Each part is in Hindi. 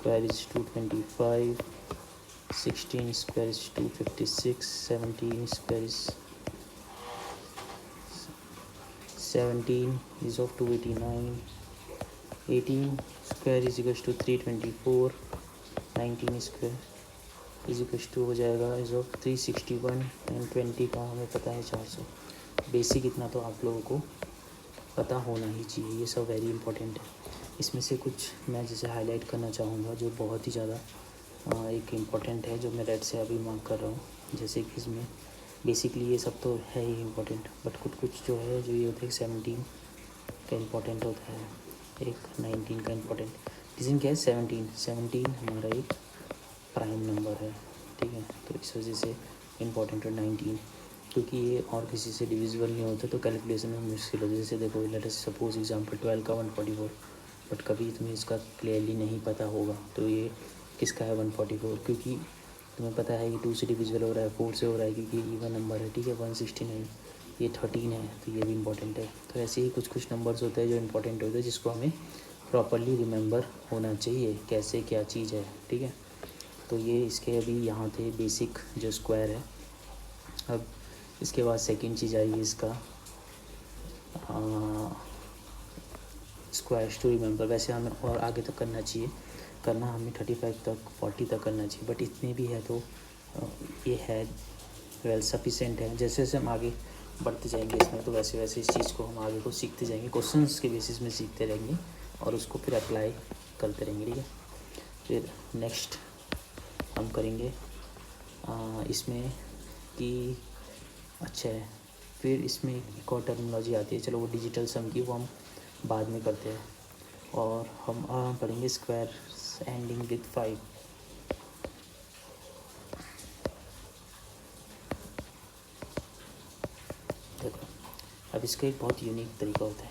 square is 225, 16 square is 256, 17 square is 17 is of 289, 18 square is equals to 324, 19 square is equals to हो जाएगा इज ऑफ 361 एंड 20 का हमें पता है 400। बेसिक इतना तो आप लोगों को पता होना ही चाहिए, ये सब वेरी इंपॉर्टेंट है। इसमें से कुछ मैं जैसे हाईलाइट करना चाहूँगा जो बहुत ही ज़्यादा एक इम्पॉर्टेंट है, जो मैं रेड से अभी मार्क कर रहा हूँ। जैसे कि इसमें बेसिकली ये सब तो है ही इम्पोर्टेंट, बट कुछ जो है जो ये होता है 17 का इम्पोर्टेंट होता है, एक 19 का इम्पोर्टेंट। रीज़न क्या है, 17 हमारा एक प्राइम नंबर है, ठीक है। तो इस वजह से इम्पोर्टेंट है 19, क्योंकि ये और किसी से डिविजिबल नहीं होता तो कैलकुलेशन में मुश्किल होती है। जैसे देखो लेट अस सपोज एग्जांपल 12 का 144, बट कभी तुम्हें इसका क्लियरली नहीं पता होगा तो ये किसका है 144, क्योंकि तुम्हें पता है कि 2 से डिविजिबल हो रहा है, 4 से हो रहा है क्योंकि इवन नंबर है, ठीक है। 169 ये 13 है तो ये भी इम्पोर्टेंट है। तो ऐसे ही कुछ नंबर्स होते हैं जो इम्पोर्टेंट होते हैं, जिसको हमें प्रॉपरली रिमेंबर होना चाहिए कैसे क्या चीज़ है, ठीक है। तो ये इसके अभी यहाँ थे बेसिक जो स्क्वायर है। अब इसके बाद सेकंड चीज़ आई है इसका स्क्वायर्स टू रिमेंबर। वैसे हमें और आगे तक करना हमें 35 तक 40 तक करना चाहिए, बट इतने भी है तो ये है वेल सफिशेंट है। जैसे जैसे हम आगे बढ़ते जाएंगे इसमें तो वैसे वैसे इस चीज़ को हम आगे को सीखते जाएंगे, क्वेश्चंस के बेसिस में सीखते रहेंगे और उसको फिर अप्लाई करते रहेंगे, ठीक है। फिर नेक्स्ट हम करेंगे इसमें कि अच्छा है, फिर इसमें एक और टर्मिनोलॉजी आती है, चलो वो डिजिटल सम की, वो हम बाद में करते हैं। और हम पढ़ेंगे स्क्वायर एंडिंग विद 5। देखो अब इसका एक बहुत यूनिक तरीका होता है,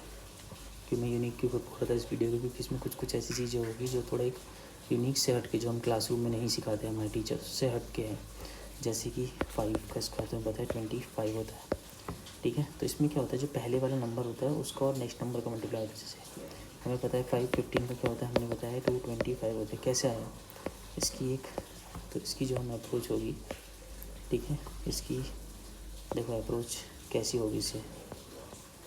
कि मैं यूनिक क्यों बोल रहा था इस वीडियो को, क्योंकि इसमें कुछ ऐसी चीज़ें होगी जो थोड़ा एक यूनिक से हट के, जो हम क्लासरूम में नहीं सिखाते हमारे टीचर, से हट के है। जैसे कि 5 का स्क्वायर तुम्हें पता है 25 होता है, ठीक है। तो इसमें क्या होता है, जो पहले वाला नंबर होता है उसका और नेक्स्ट नंबर का मल्टीप्लाई होता है। जैसे हमें पता है 5 15 का क्या होता है, हमने बताया 225 होता है। कैसे आया इसकी एक, तो इसकी जो हमें अप्रोच होगी, ठीक है, इसकी देखो अप्रोच कैसी होगी इसे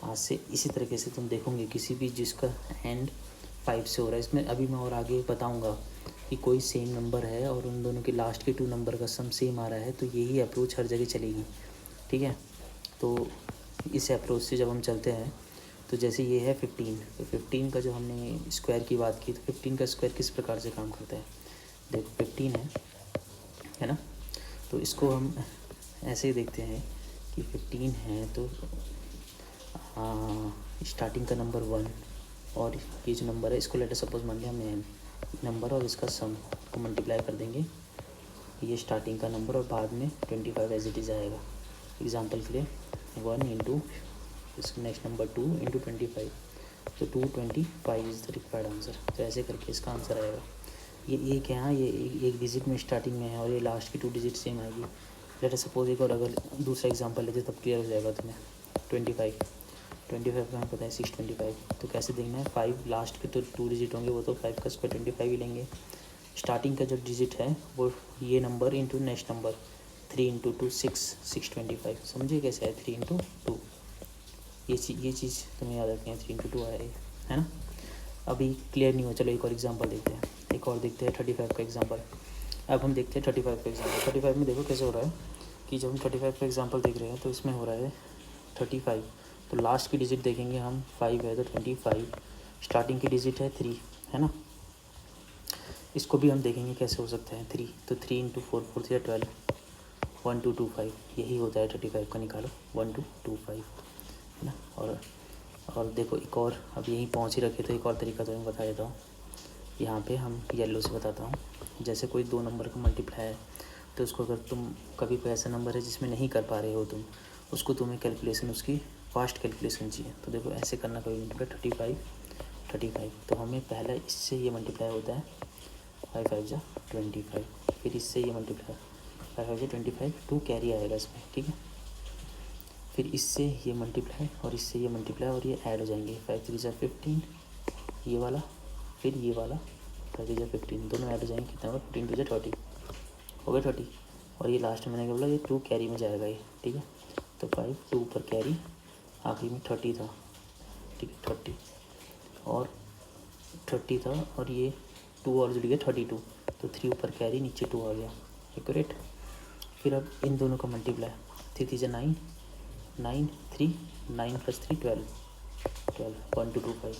आज से इसी तरीके से तुम देखोगे किसी भी जिसका एंड 5 से हो रहा है। इसमें अभी मैं और आगे बताऊंगा कि कोई सेम नंबर है और उन दोनों के लास्ट के 2 नंबर का सम सेम आ रहा है तो यही अप्रोच हर जगह चलेगी, ठीक है। तो इस अप्रोच से जब हम चलते हैं तो जैसे ये है 15, तो 15 का जो हमने स्क्वायर की बात की, तो 15 का स्क्वायर किस प्रकार से काम करता है, देखो 15 है ना। तो इसको हम ऐसे ही देखते हैं कि 15 है तो स्टार्टिंग का नंबर 1 और ये जो नंबर है इसको लेटर सपोज मान लिया हमने नंबर और इसका सम को मल्टीप्लाई कर देंगे, ये स्टार्टिंग का नंबर और बाद में 25 एज इट इज़ आएगा। एग्जांपल के लिए 1 इंटू इसका नेक्स्ट नंबर 2 इंटू 25, तो 225 इज़ द रिक्वायर्ड आंसर। तो ऐसे करके इसका आंसर आएगा। ये एक है, हाँ ये एक डिजिट में स्टार्टिंग में है और ये लास्ट की 2 डिजिट सेम आएगी। लेट सपोज एक और अगर दूसरा एग्जांपल लेते तब क्लियर हो जाएगा तुम्हें। 25 का हमें पता है 625, तो कैसे देखना है, 5 लास्ट के तो 2 डिजिट होंगे, वो तो 5 का स्क्वायर 25 ही लेंगे। स्टार्टिंग का जो डिजिट है वो ये number into next number 3 into 2 625। समझिए कैसे है 3 इंटू 2, ये चीज़ तुम्हें याद रखनी है। 3 इंटू 2 है ना। अभी क्लियर नहीं हुआ, चलो एक और एग्जांपल देखते हैं, एक और देखते हैं 35 का एग्जांपल। अब हम देखते हैं 35 का एग्जांपल। 35 में देखो कैसे हो रहा है कि जब हम 35 का एग्जांपल देख रहे हैं तो इसमें हो रहा है 35, तो लास्ट की डिजिट देखेंगे हम 5 है तो 25, स्टार्टिंग की डिजिट है 3, है ना। इसको भी हम देखेंगे कैसे हो सकता है 3, तो 3 इंटू 4 4 या 12 1225, यही होता है 35 का, निकालो 1225, है ना। और देखो एक और, अब यहीं पहुंच ही रखे तो एक और तरीका तो मैं बता देता हूँ। यहाँ पे हम येलो से बताता हूँ। जैसे कोई 2 नंबर का मल्टीप्लाई है तो उसको अगर तुम कभी कोई ऐसा नंबर है जिसमें नहीं कर पा रहे हो तुम उसको, तुम्हें कैलकुलेशन उसकी फास्ट कैलकुलेशन चाहिए, तो देखो ऐसे करना। कभी मल्टीप्लाई 35, तो हमें पहला इससे ये मल्टीप्लाई होता है 5 5 जा 25, फिर इससे ये मल्टीप्लाई 5 5 जा 25, 2 कैरी आएगा इसमें, ठीक है। फिर इससे ये मल्टीप्लाई और इससे ये मल्टीप्लाई और ये ऐड हो जाएंगे, 5 3 जा 15 ये वाला, फिर ये वाला 5 या 15 दोनों ऐड हो जाएंगे, कितना होगा 15 टू 30 हो गया 30। और ये लास्ट में मैंने क्या बोला, ये 2 कैरी में जाएगा ये, ठीक है। तो 5 2 पर कैरी, आखिरी में 30 था, ठीक है 30 और 30 था, और ये 2 और जुड़ गया 32, तो 3 ऊपर कैरी, नीचे 2 आ गया, एक्यूरेट। फिर अब इन दोनों का मल्टीप्लाई, 3 3 9 9 3 9 + 3 12 1 2 2 5,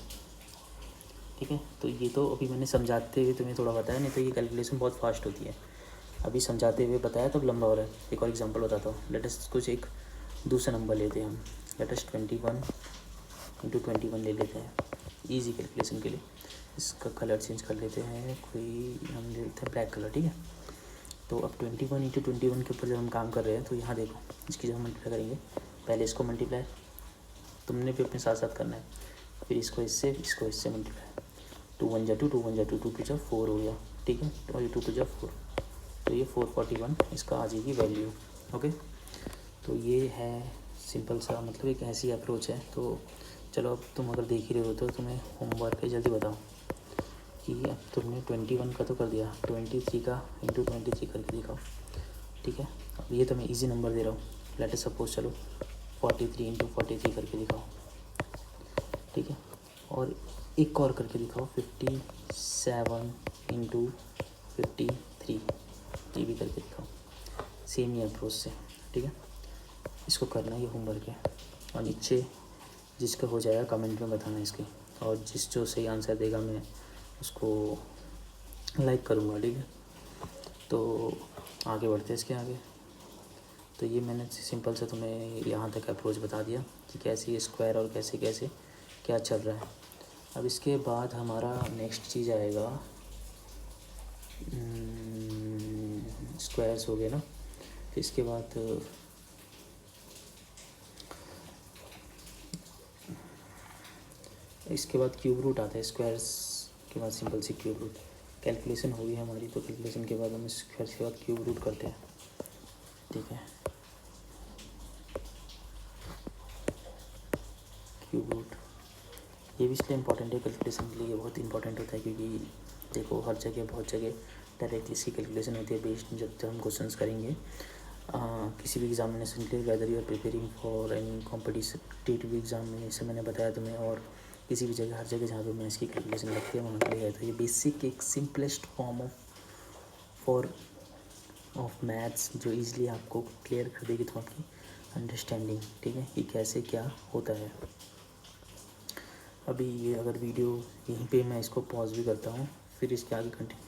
ठीक है। तो ये तो अभी मैंने समझाते हुए तुम्हें थोड़ा बताया, नहीं तो ये कैलकुलेशन बहुत फास्ट होती है। अभी समझाते हुए बताया तो लंबा हो रहा है। एक और एग्जांपल बताता हूँ। लेटेस्ट कुछ एक दूसरा नंबर लेते हैं हम, लेटेस्ट 21 × 21 ले लेते हैं इजी कैलकुलेशन के लिए। इसका कलर चेंज कर लेते हैं, कोई हम ले लेते हैं ब्लैक कलर, ठीक है। तो अब 21 × 21 के ऊपर जब हम काम कर रहे हैं तो यहाँ देखो, इसकी जब हम मल्टीप्लाई करेंगे, पहले इसको मल्टीप्लाई तुमने भी अपने साथ साथ करना है, फिर इसको इससे मल्टीप्लाई, 2 1 जा 2 2 1 जा 2 2 2 जा 4 हो गया, ठीक है। और ये 2 2 जा 4, तो ये 441 इसका आ जाएगी वैल्यू, ओके। तो ये है सिंपल सा, मतलब एक ऐसी अप्रोच है। तो चलो अब तुम अगर देख ही रहे हो तो तुम्हें होमवर्क है, जल्दी बताओ कि अब तुमने 21 का तो कर दिया, 23 का × 23 करके दिखाओ, ठीक है। अब ये तो मैं इजी नंबर दे रहा हूँ, लेट अस सपोज, चलो 43 × 43 करके दिखाओ, ठीक है। और एक और करके दिखाओ 57 × 53, ये भी करके दिखाओ सेम ही अप्रोच से, ठीक है। इसको करना ये होमवर्क है। और नीचे जिसका हो जाएगा कमेंट में बताना इसके, और जो सही आंसर देगा मैं उसको लाइक करूँगा, ठीक है। तो आगे बढ़ते हैं इसके आगे। तो ये मैंने सिंपल से तुम्हें यहाँ तक अप्रोच बता दिया कि कैसे स्क्वायर और कैसे कैसे क्या चल रहा है। अब इसके बाद हमारा नेक्स्ट चीज़ आएगा, स्क्वायर्स हो गए ना। फिर इसके बाद क्यूब रूट आता है। स्क्वायर्स के बाद सिंपल सी क्यूब रूट कैलकुलेशन होगी हमारी, तो कैलकुलेशन के बाद हम स्क्वायर के बाद क्यूब रूट करते हैं, ठीक है। क्यूब रूट ये भी इसलिए इम्पोर्टेंट है कैलकुलेशन के लिए, बहुत इंपॉर्टेंट होता है, क्योंकि देखो हर जगह बहुत जगह डायरेक्टली इसकी कैलकुलेशन होती है बेस्ड जब हम क्वेश्चंस करेंगे किसी भी एग्जामिनेशन के लिए, whether you are preparing for any competitive exam में, जैसे मैंने बताया तुम्हें, और किसी भी जगह, हर जगह जहाँ पे मैं इसकी कैलकुलेशन लगती है वहाँ के लिए है। तो ये बेसिक एक सिंपलेस्ट फॉर्म ऑफ मैथ्स जो ईजिली आपको क्लियर कर देगी तो आपकी अंडरस्टैंडिंग, ठीक है, कि कैसे क्या होता है। अभी ये अगर वीडियो यहीं पे मैं इसको पॉज भी करता हूँ, फिर इसके आगे कंटिन्यू